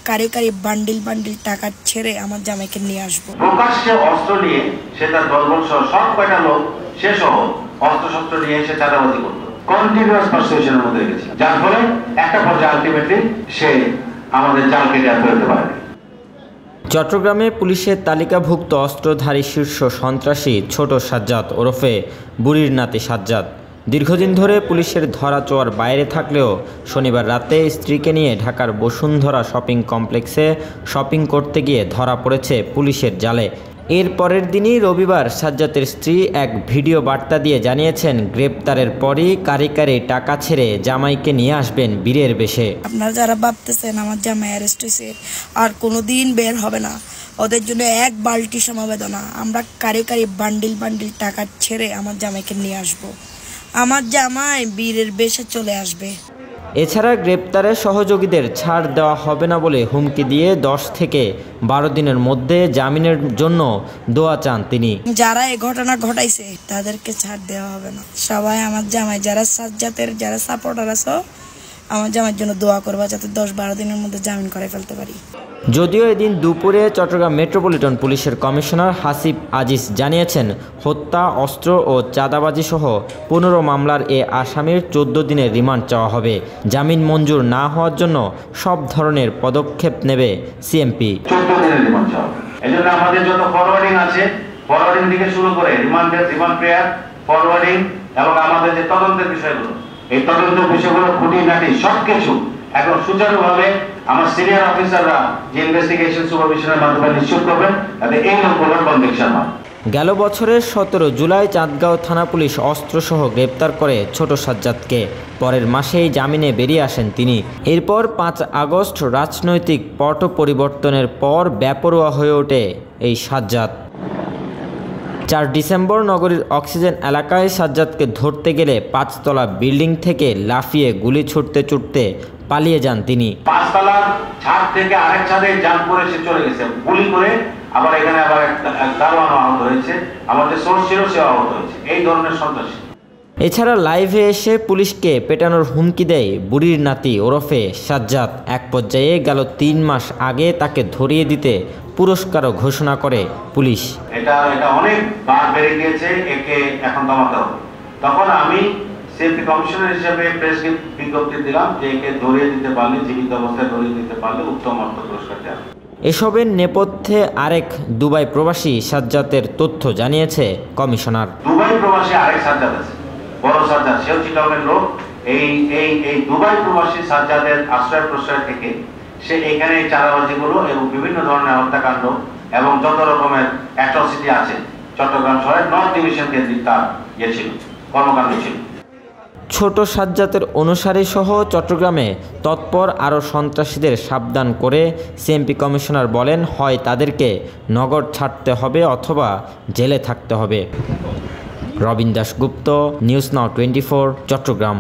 কারি কারি bundle bundle টাকা ছেড়ে আমার জামাইকে নিয়ে আসবো। প্রকাশ্যে অস্ত্র নিয়ে সে তার দলবল সহ সব কয়টা লোক সে সহ অস্ত্র নিয়ে এসে চাঁদাবাজি করতো। কন্টিনিউয়াস পারসুয়েশনের মধ্যে গেছে, যার ফলে একটা পর্যায়ে আলটিমেটলি সে আমাদের জাল কেটে আর ফেলতে পারে। চট্টগ্রামে পুলিশের তালিকাভুক্ত অস্ত্রধারী শীর্ষ সন্ত্রাসী ছোট সাজ্জাদ ওরফে বুড়ির নাতি সাজ্জাদ দীর্ঘদিন ধরে পুলিশের ধরা ছোঁয়ার বাইরে থাকলেও শনিবার রাতে স্ত্রীকে নিয়ে ঢাকার বসুন্ধরা শপিং কমপ্লেক্সে শপিং করতে গিয়ে ধরা পড়েছে পুলিশের জালে। এর পরের দিনই রবিবার সাজ্জাদের স্ত্রী এক ভিডিও বার্তা দিয়ে জানিয়েছেন গ্রেপ্তারের পরই কারি কারি টাকা ছেড়ে জামাইকে নিয়ে আসবেন বীরের বেশে। আপনারা যারা ভাবতেছেন আমার জামাই অ্যারেস্ট হয়েছে আর কোনোদিন বের হবে না, ওদের জন্য এক বালতি সমবেদনা। আমরা কারি কারি বান্ডিল বান্ডিল টাকা ছেড়ে আমার জামাইকে নিয়ে আসবো। আমার জামাই বীরের বেশে চলে আসবে। এছাড়া গ্রেপ্তারে সহযোগীদের ছাড় দেওয়া হবে না বলে হুমকি দিয়ে 10 থেকে 12 দিনের মধ্যে জামিনের জন্য দোয়া চান তিনি। যারা এই ঘটনা ঘটাইছে তাদেরকে ছাড় দেওয়া হবে না। সবাই আমার জামাই যারা সাজ্জাদের যারা সাপোর্টার আছে আমার জামাইয়ের জন্য দোয়া করবা যাতে 10-12 দিনের মধ্যে জামিন করে ফেলতে পারি। যদিও এদিন দুপুরে চট্টগ্রাম মেট্রোপলিটন পুলিশের কমিশনার হাসিব আজিজ জানিয়েছেন হত্যা, অস্ত্র ও চাঁদাবাজি সহ 15 মামলার এ আসামির 14 দিনের রিমান্ড চাওয়া হবে। জামিন মঞ্জুর না হওয়ার জন্য সব ধরনের পদক্ষেপ নেবে সিএমপি। 14 দিনের রিমান্ড চাওয়া হবে। এজন্য আমাদের যত ফরওয়ার্ডিং আছে, ফরওয়ার্ডিং থেকে শুরু করে রিমান্ড প্রেয়ার, ফরওয়ার্ডিং এবং আমাদের যে তদন্তের বিষয়গুলো, এই তদন্তের বিষয়গুলো খুঁটিনাটি সবকিছু এখন সুচারুভাবে আমার সিনিয়র অফিসাররা যে ইনভেস্টিগেশন সুপারভিশনের মাধ্যমে নিশ্চিত করবেন যাতে এই লোকগুলোর কনভিকশন হয়। গেল বছরের 17 জুলাই চাঁদগাঁও থানা পুলিশ অস্ত্রসহ গ্রেপ্তার করে ছোট সাজ্জাদকে। পরের মাসেই জামিনে বেরিয়ে আসেন তিনি। এরপর 5 আগস্ট রাজনৈতিক পট পরিবর্তনের পর বেপরোয়া হয়ে ওঠে এই সাজ্জাদ। 4 ডিসেম্বর নগরীর অক্সিজেন এলাকায় সাজ্জাদকে ধরতে গেলে 5 তলা বিল্ডিং থেকে লাফিয়ে গুলি ছুটতে পালিয়ে যান তিনি। 5 তলার ছাদ থেকে আরেক ছাদে জাম্প করে সে চলে গেছে গুলি করে। আবার এখানে আবার দারোয়ান আহত হয়েছে, আমাদের সোর্স ছিল সে আহত হয়েছে। এই ধরনের সন্ত্রাসী। এছাড়া লাইভে এসে পুলিশকে পেটানোর হুমকি দেয় বুড়ির নাতি ওরফে সাজ্জাদ। এক পর্যায়ে গেল 3 মাস আগে তাকে ধরিয়ে দিতে পুরস্কারও ঘোষণা করে পুলিশ। এটা অনেক বার বেড়ে গিয়েছে, একে এখন থামাতে হবে। তখন আমি সিএমপি কমিশনার হিসেবে প্রেস বিজ্ঞপ্তি দিলাম যে একে ধরিয়ে দিতে পারলে, জীবিত অবস্থায় ধরিয়ে দিতে পারলে উত্তম অর্থ পুরস্কার দেওয়া। এসবের নেপথ্যে আরেক দুবাই প্রবাসী সাজ্জাদের তথ্য জানিয়েছে কমিশনার। দুবাই প্রবাসী আরেক সাজ্জাদ আছে, বড় সাজ্জাদ, সেও চিটাগংয়ের লোক। এই দুবাই প্রবাসী সাজ্জাদের আশ্রয় প্রশ্রয় থেকে সে এখানে চাঁদাবাজিগুলো এবং বিভিন্ন ধরনের হত্যাকাণ্ড এবং যত রকমের অ্যাট্রসিটি আছে চট্টগ্রাম শহরের নর্থ ডিভিশন কেন্দ্রিক তার ছিল কর্মকাণ্ড ছিল। ছোট সাজ্জাদের অনুসারী সহ চট্টগ্রামে তৎপর আরও সন্ত্রাসীদের সাবধান করে সিএমপি কমিশনার বলেন, হয় তাদেরকে নগর ছাড়তে হবে অথবা জেলে থাকতে হবে। Robin Dasgupta, news now 24, Chittagong.